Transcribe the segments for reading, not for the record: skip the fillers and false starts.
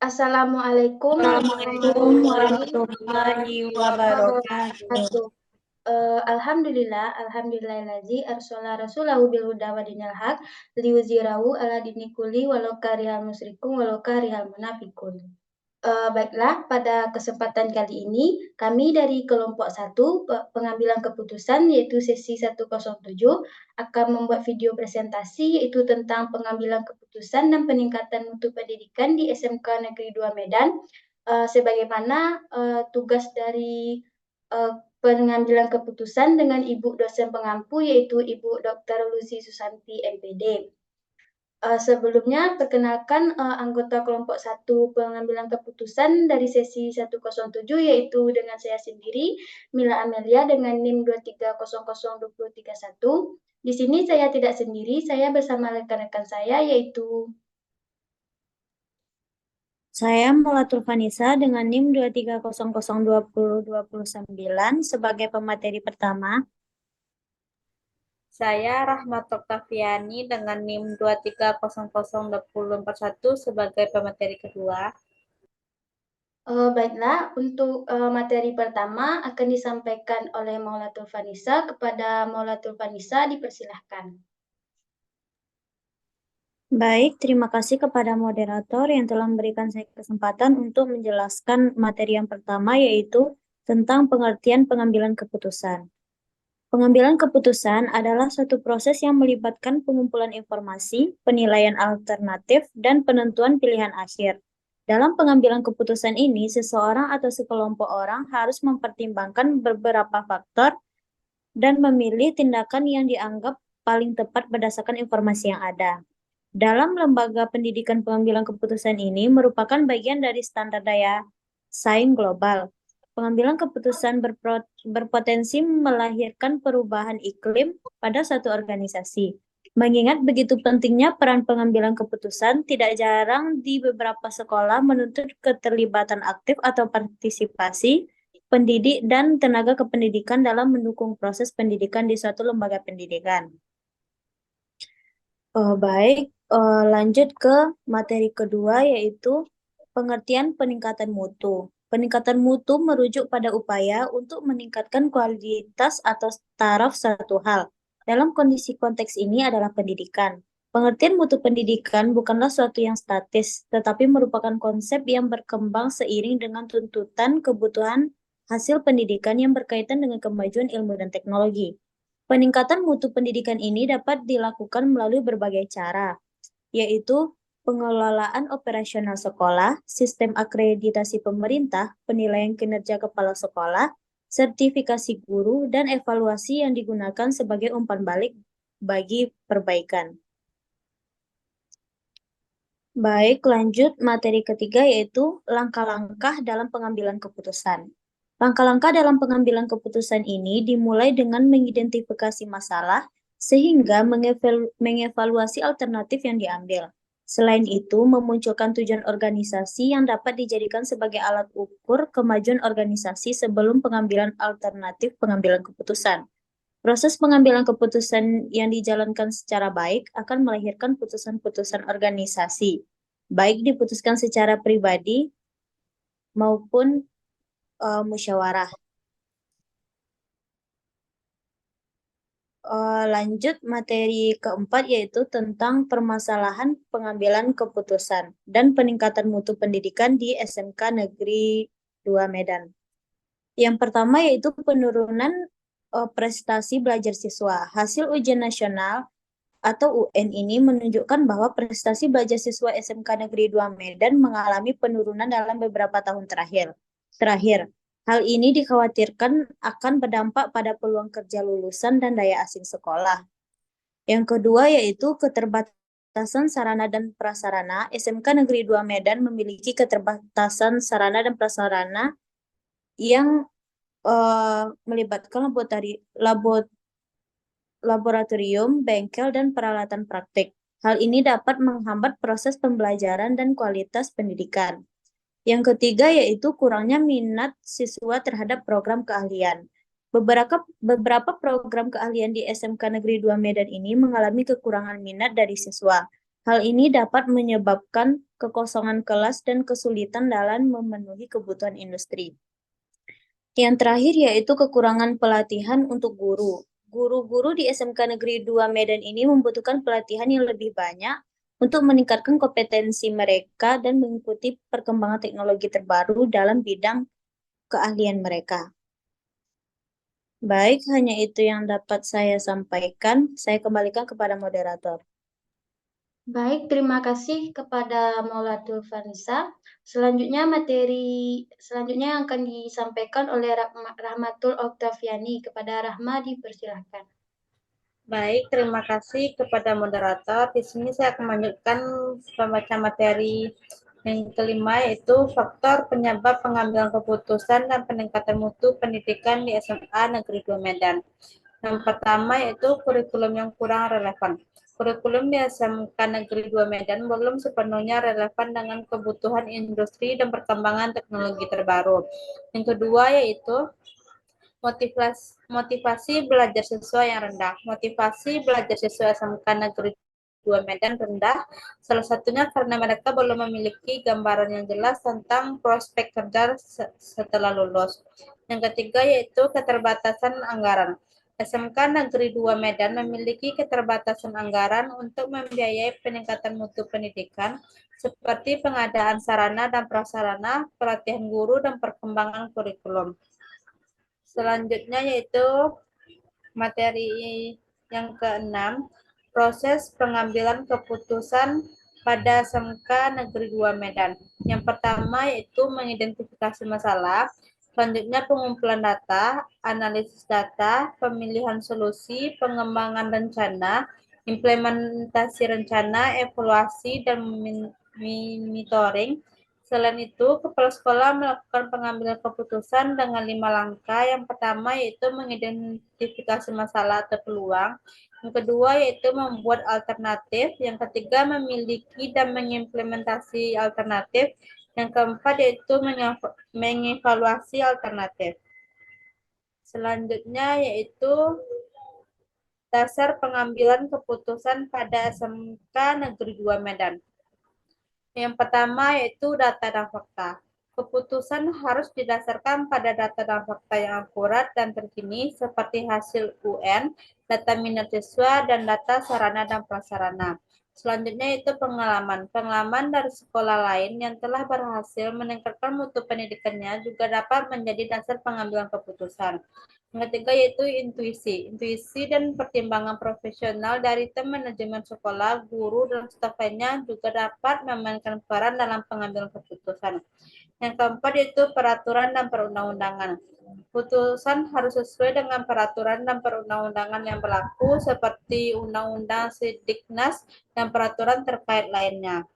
Assalamualaikum Assalamualaikum warahmatullahi warahmatullahi wabarakatuh. wabarakatuh. Alhamdulillahillazi arsala rasulahu bil huda wa dinil haq liyuzhirahu ala dini kulli walau karihal musyrikun walau karihal munafiqun. Baiklah, pada kesempatan kali ini kami dari kelompok 1 pengambilan keputusan yaitu sesi 107 akan membuat video presentasi yaitu tentang pengambilan keputusan dan peningkatan mutu pendidikan di SMK Negeri 2 Medan. Sebagaimana tugas dari pengambilan keputusan dengan Ibu dosen pengampu yaitu Ibu Dr. Lucy Susanti MPD. Sebelumnya, perkenalkan anggota kelompok 1 pengambilan keputusan dari sesi 107 yaitu dengan saya sendiri, Mila Amelia dengan NIM 2300231. Di sini saya tidak sendiri, saya bersama rekan-rekan saya yaitu Saya Mulatul Vanisa dengan NIM 2300229 sebagai pemateri pertama. Saya Rahmat Oktaviani dengan NIM 2300241 sebagai pemateri kedua. Baiklah, untuk materi pertama akan disampaikan oleh Maulatul Vanisa. Kepada Maulatul Vanisa dipersilahkan. Baik, terima kasih kepada moderator yang telah memberikan saya kesempatan untuk menjelaskan materi yang pertama, yaitu tentang pengertian pengambilan keputusan. Pengambilan keputusan adalah suatu proses yang melibatkan pengumpulan informasi, penilaian alternatif, dan penentuan pilihan akhir. Dalam pengambilan keputusan ini, seseorang atau sekelompok orang harus mempertimbangkan beberapa faktor dan memilih tindakan yang dianggap paling tepat berdasarkan informasi yang ada. Dalam lembaga pendidikan, pengambilan keputusan ini merupakan bagian dari standar daya saing global. Pengambilan keputusan berpotensi melahirkan perubahan iklim pada suatu organisasi. Mengingat begitu pentingnya peran pengambilan keputusan, tidak jarang di beberapa sekolah menuntut keterlibatan aktif atau partisipasi pendidik dan tenaga kependidikan dalam mendukung proses pendidikan di suatu lembaga pendidikan. Baik, lanjut ke materi kedua yaitu pengertian peningkatan mutu. Peningkatan mutu merujuk pada upaya untuk meningkatkan kualitas atau taraf satu hal. Dalam kondisi konteks ini adalah pendidikan. Pengertian mutu pendidikan bukanlah suatu yang statis, tetapi merupakan konsep yang berkembang seiring dengan tuntutan kebutuhan hasil pendidikan yang berkaitan dengan kemajuan ilmu dan teknologi. Peningkatan mutu pendidikan ini dapat dilakukan melalui berbagai cara, yaitu pengelolaan operasional sekolah, sistem akreditasi pemerintah, penilaian kinerja kepala sekolah, sertifikasi guru, dan evaluasi yang digunakan sebagai umpan balik bagi perbaikan. Baik, lanjut materi ketiga yaitu langkah-langkah dalam pengambilan keputusan. Langkah-langkah dalam pengambilan keputusan ini dimulai dengan mengidentifikasi masalah sehingga mengevaluasi alternatif yang diambil. Selain itu, memunculkan tujuan organisasi yang dapat dijadikan sebagai alat ukur kemajuan organisasi sebelum pengambilan alternatif pengambilan keputusan. Proses pengambilan keputusan yang dijalankan secara baik akan melahirkan putusan-putusan organisasi, baik diputuskan secara pribadi maupun musyawarah. Lanjut materi keempat yaitu tentang permasalahan pengambilan keputusan dan peningkatan mutu pendidikan di SMK Negeri 2 Medan. Yang pertama yaitu penurunan prestasi belajar siswa. Hasil ujian nasional atau UN ini menunjukkan bahwa prestasi belajar siswa SMK Negeri 2 Medan mengalami penurunan dalam beberapa tahun terakhir. Hal ini dikhawatirkan akan berdampak pada peluang kerja lulusan dan daya asing sekolah. Yang kedua yaitu keterbatasan sarana dan prasarana. SMK Negeri 2 Medan memiliki keterbatasan sarana dan prasarana yang melibatkan laboratorium, bengkel, dan peralatan praktik. Hal ini dapat menghambat proses pembelajaran dan kualitas pendidikan. Yang ketiga yaitu kurangnya minat siswa terhadap program keahlian. Beberapa program keahlian di SMK Negeri 2 Medan ini mengalami kekurangan minat dari siswa. Hal ini dapat menyebabkan kekosongan kelas dan kesulitan dalam memenuhi kebutuhan industri. Yang terakhir yaitu kekurangan pelatihan untuk guru. Guru-guru di SMK Negeri 2 Medan ini membutuhkan pelatihan yang lebih banyak untuk meningkatkan kompetensi mereka dan mengikuti perkembangan teknologi terbaru dalam bidang keahlian mereka. Baik, hanya itu yang dapat saya sampaikan. Saya kembalikan kepada moderator. Baik, terima kasih kepada Maulatul Vanisa. Selanjutnya selanjutnya yang akan disampaikan oleh Rahmatul Oktaviani. Kepada Rahma dipersilahkan. Baik, terima kasih kepada moderator. Di sini saya akan melanjutkan pembaca materi yang kelima, yaitu faktor penyebab pengambilan keputusan dan peningkatan mutu pendidikan di SMA Negeri 2 Medan. Yang pertama yaitu kurikulum yang kurang relevan. Kurikulum di SMK Negeri 2 Medan belum sepenuhnya relevan dengan kebutuhan industri dan perkembangan teknologi terbaru. Yang kedua yaitu motivasi belajar siswa yang rendah. Motivasi belajar siswa SMK Negeri 2 Medan rendah, salah satunya karena mereka belum memiliki gambaran yang jelas tentang prospek kerja setelah lulus. Yang ketiga yaitu keterbatasan anggaran. SMK Negeri 2 Medan memiliki keterbatasan anggaran untuk membiayai peningkatan mutu pendidikan seperti pengadaan sarana dan prasarana, pelatihan guru, dan perkembangan kurikulum. Selanjutnya yaitu materi yang keenam, proses pengambilan keputusan pada SMK Negeri 2 Medan. Yang pertama yaitu mengidentifikasi masalah, selanjutnya pengumpulan data, analisis data, pemilihan solusi, pengembangan rencana, implementasi rencana, evaluasi, dan monitoring. Selain itu, kepala sekolah melakukan pengambilan keputusan dengan 5 langkah. Yang pertama yaitu mengidentifikasi masalah atau peluang. Yang kedua yaitu membuat alternatif. Yang ketiga memiliki dan mengimplementasi alternatif. Yang keempat yaitu mengevaluasi alternatif. Selanjutnya yaitu dasar pengambilan keputusan pada SMK Negeri 2 Medan. Yang pertama yaitu data dan fakta. Keputusan harus didasarkan pada data dan fakta yang akurat dan terkini seperti hasil UN, data minat siswa, dan data sarana dan prasarana. Selanjutnya itu pengalaman. Pengalaman dari sekolah lain yang telah berhasil meningkatkan mutu pendidikannya juga dapat menjadi dasar pengambilan keputusan. Yang ketiga yaitu intuisi. Intuisi dan pertimbangan profesional dari tim manajemen sekolah, guru, dan staf lainnya juga dapat memainkan peran dalam pengambilan keputusan. Yang keempat yaitu peraturan dan perundang-undangan. Putusan harus sesuai dengan peraturan dan perundang-undangan yang berlaku seperti Undang-Undang Sidiknas dan peraturan terkait lainnya.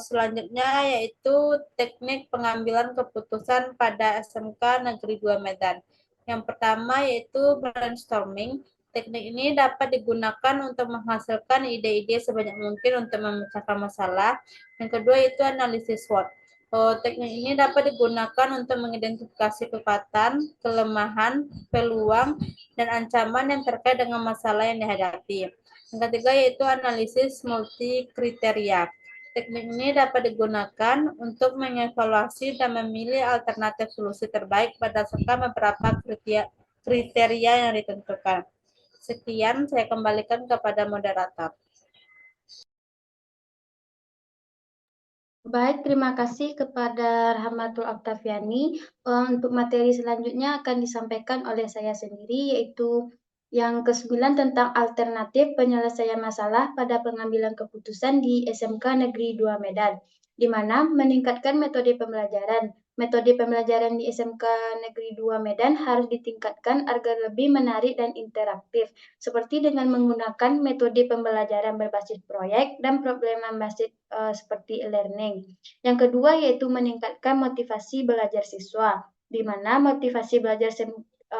Selanjutnya yaitu teknik pengambilan keputusan pada SMK Negeri 2 Medan. Yang pertama yaitu brainstorming. Teknik ini dapat digunakan untuk menghasilkan ide-ide sebanyak mungkin untuk memecahkan masalah. Yang kedua yaitu analisis SWOT. Teknik ini dapat digunakan untuk mengidentifikasi kekuatan, kelemahan, peluang, dan ancaman yang terkait dengan masalah yang dihadapi. Yang ketiga yaitu analisis multi kriteria. Teknik ini dapat digunakan untuk mengevaluasi dan memilih alternatif solusi terbaik berdasarkan beberapa kriteria yang ditentukan. Sekian, saya kembalikan kepada moderator. Baik, terima kasih kepada Rahmatul Oktaviani. Untuk materi selanjutnya akan disampaikan oleh saya sendiri, yaitu yang ke-9 tentang alternatif penyelesaian masalah pada pengambilan keputusan di SMK Negeri 2 Medan, di mana meningkatkan metode pembelajaran. Metode pembelajaran di SMK Negeri 2 Medan harus ditingkatkan agar lebih menarik dan interaktif, seperti dengan menggunakan metode pembelajaran berbasis proyek dan problema basis seperti e-learning. Yang kedua yaitu meningkatkan motivasi belajar siswa, di mana motivasi belajar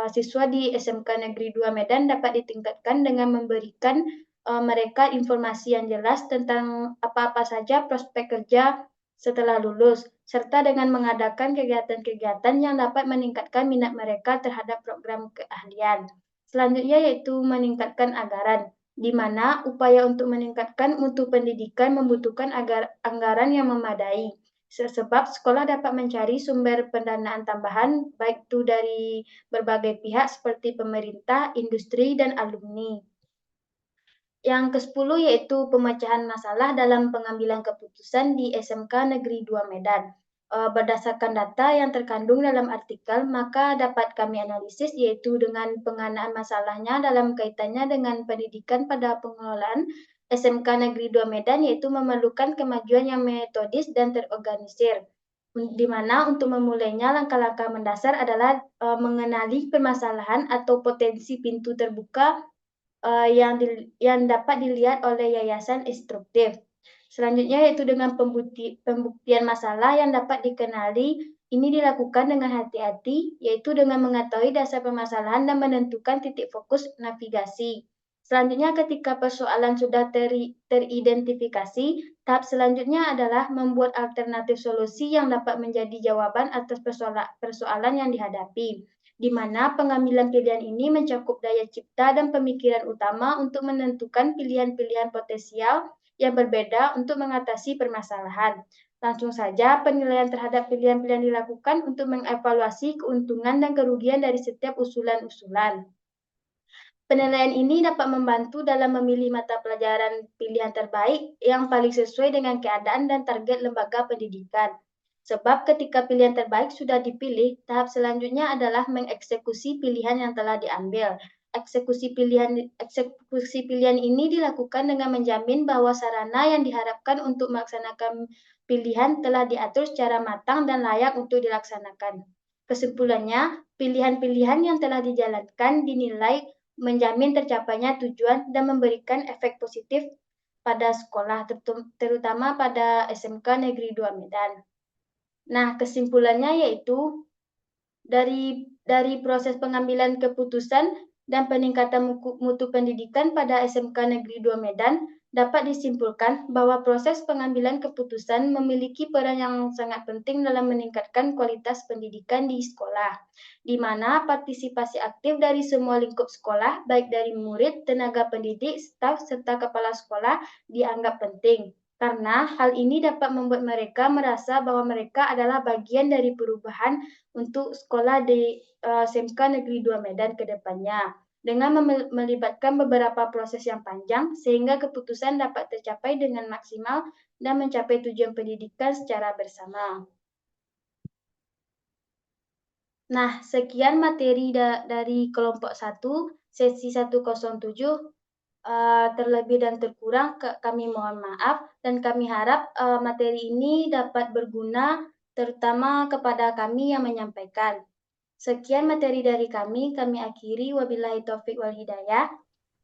siswa di SMK Negeri 2 Medan dapat ditingkatkan dengan memberikan mereka informasi yang jelas tentang apa-apa saja prospek kerja setelah lulus, serta dengan mengadakan kegiatan-kegiatan yang dapat meningkatkan minat mereka terhadap program keahlian. Selanjutnya yaitu meningkatkan anggaran. di mana upaya untuk meningkatkan mutu pendidikan membutuhkan anggaran yang memadai. Sebab sekolah dapat mencari sumber pendanaan tambahan baik itu dari berbagai pihak seperti pemerintah, industri, dan alumni. Yang ke-10 yaitu pemecahan masalah dalam pengambilan keputusan di SMK Negeri 2 Medan. Berdasarkan data yang terkandung dalam artikel, maka dapat kami analisis yaitu dengan penganaan masalahnya dalam kaitannya dengan pendidikan pada pengelolaan SMK Negeri 2 Medan, yaitu memerlukan kemajuan yang metodis dan terorganisir. Di mana untuk memulainya langkah-langkah mendasar adalah mengenali permasalahan atau potensi pintu terbuka yang dapat dilihat oleh yayasan instruktif. Selanjutnya yaitu dengan pembuktian masalah yang dapat dikenali. Ini dilakukan dengan hati-hati, yaitu dengan mengetahui dasar permasalahan dan menentukan titik fokus navigasi. Selanjutnya ketika persoalan sudah teridentifikasi, tahap selanjutnya adalah membuat alternatif solusi yang dapat menjadi jawaban atas persoalan yang dihadapi, di mana pengambilan pilihan ini mencakup daya cipta dan pemikiran utama untuk menentukan pilihan-pilihan potensial yang berbeda untuk mengatasi permasalahan. Langsung saja, penilaian terhadap pilihan-pilihan dilakukan untuk mengevaluasi keuntungan dan kerugian dari setiap usulan-usulan. Penilaian ini dapat membantu dalam memilih mata pelajaran pilihan terbaik yang paling sesuai dengan keadaan dan target lembaga pendidikan. Sebab ketika pilihan terbaik sudah dipilih, tahap selanjutnya adalah mengeksekusi pilihan yang telah diambil. Eksekusi pilihan ini dilakukan dengan menjamin bahwa sarana yang diharapkan untuk melaksanakan pilihan telah diatur secara matang dan layak untuk dilaksanakan. Kesimpulannya, pilihan-pilihan yang telah dijalankan dinilai menjamin tercapainya tujuan dan memberikan efek positif pada sekolah, terutama pada SMK Negeri 2 Medan. Nah, kesimpulannya yaitu dari proses pengambilan keputusan dan peningkatan mutu pendidikan pada SMK Negeri 2 Medan dapat disimpulkan bahwa proses pengambilan keputusan memiliki peran yang sangat penting dalam meningkatkan kualitas pendidikan di sekolah, di mana partisipasi aktif dari semua lingkup sekolah, baik dari murid, tenaga pendidik, staf, serta kepala sekolah dianggap penting. Karena hal ini dapat membuat mereka merasa bahwa mereka adalah bagian dari perubahan untuk sekolah di SMK Negeri 2 Medan ke depannya, dengan melibatkan beberapa proses yang panjang sehingga keputusan dapat tercapai dengan maksimal dan mencapai tujuan pendidikan secara bersama. Nah, sekian materi dari kelompok 1, sesi 107. Terlebih dan terkurang kami mohon maaf, dan kami harap materi ini dapat berguna terutama kepada kami yang menyampaikan. Sekian materi dari kami akhiri. Wabillahi taufik wal hidayah.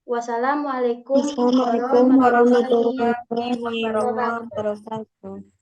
Wassalamualaikum Assalamualaikum warahmatullahi warahmatullahi wabarakatuh. wabarakatuh.